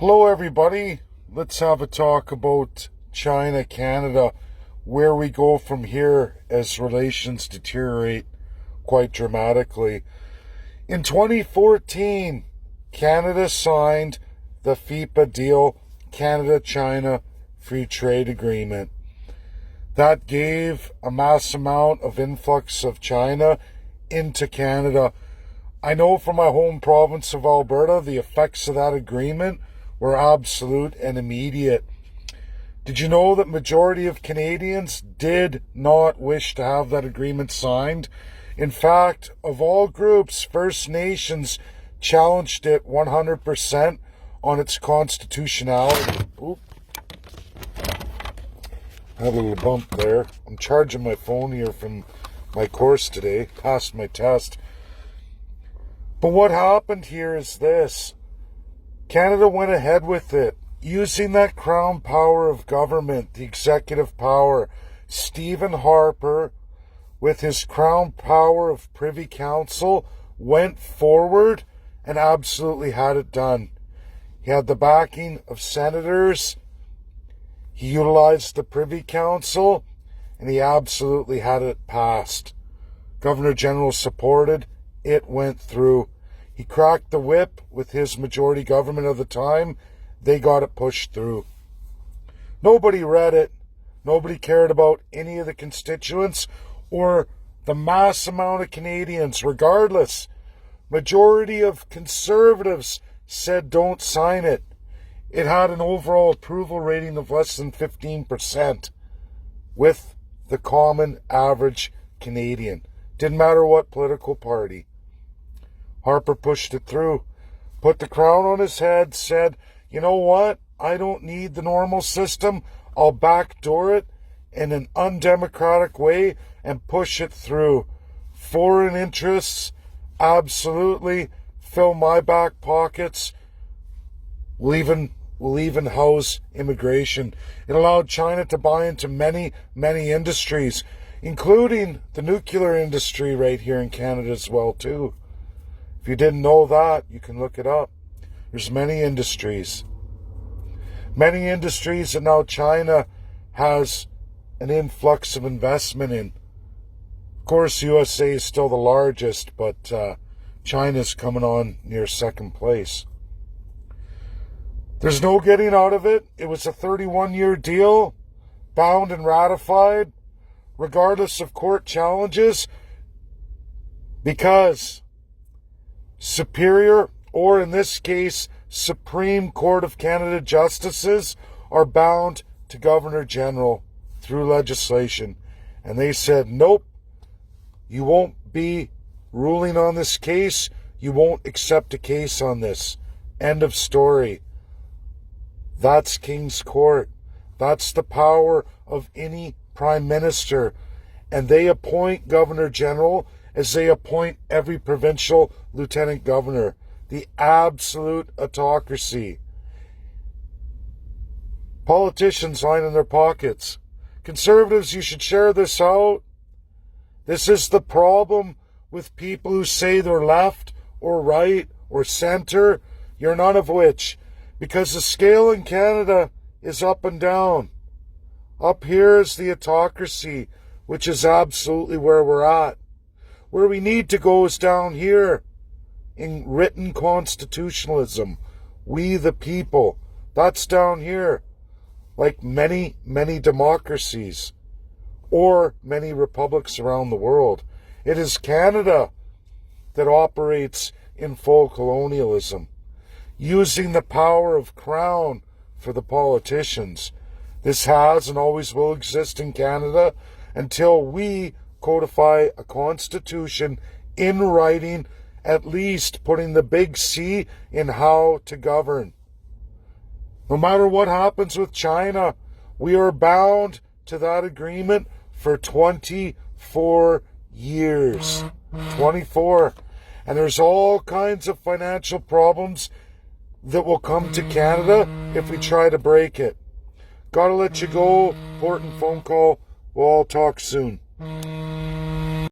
Hello everybody, let's have a talk about China, Canada, where we go from here as relations deteriorate quite dramatically. In 2014, Canada signed the FIPA deal, Canada-China Free Trade Agreement. That gave a mass amount of influx of China into Canada. I know from my home province of Alberta, the effects of that agreement were absolute and immediate. Did you know that majority of Canadians did not wish to have that agreement signed? In fact, of all groups, First Nations challenged it 100% on its constitutionality. Oop. I had a little bump there. I'm charging my phone here from my course today, passed my test. But what happened here is this. Canada went ahead with it, using that crown power of government, the executive power. Stephen Harper, with his crown power of Privy Council, went forward and absolutely had it done. He had the backing of senators, he utilized the Privy Council, and he absolutely had it passed. Governor General supported, it went through. He cracked the whip with his majority government of the time. They got it pushed through. Nobody read it. Nobody cared about any of the constituents or the mass amount of Canadians, regardless. Majority of Conservatives said don't sign it. It had an overall approval rating of less than 15% with the common average Canadian. Didn't matter what political party. Harper pushed it through, put the crown on his head, said, you know what? I don't need the normal system. I'll backdoor it in an undemocratic way and push it through. Foreign interests, absolutely fill my back pockets. We'll even house immigration. It allowed China to buy into many, many industries, including the nuclear industry right here in Canada as well, too. If you didn't know that, you can look it up. There's many industries. Many industries that now China has an influx of investment in. Of course, USA is still the largest, but China's coming on near second place. There's no getting out of it. It was a 31-year deal, bound and ratified, regardless of court challenges, because Superior, or in this case, Supreme Court of Canada justices are bound to Governor General through legislation. And they said, nope, you won't be ruling on this case. You won't accept a case on this. End of story. That's King's Court. That's the power of any Prime Minister. And they appoint Governor General as they appoint every provincial lieutenant governor. The absolute autocracy. Politicians line in their pockets. Conservatives, you should share this out. This is the problem with people who say they're left or right or center. You're none of which. Because the scale in Canada is up and down. Up here is the autocracy, which is absolutely where we're at. Where we need to go is down here in written constitutionalism. We the people. That's down here. Like many, many democracies or many republics around the world. It is Canada that operates in full colonialism, using the power of crown for the politicians. This has and always will exist in Canada until we codify a constitution in writing, at least putting the big C in how to govern. No matter what happens with China, we are bound to that agreement for 24 years. 24. And there's all kinds of financial problems that will come to Canada if we try to break it. Gotta let you go. Important phone call. We'll all talk soon.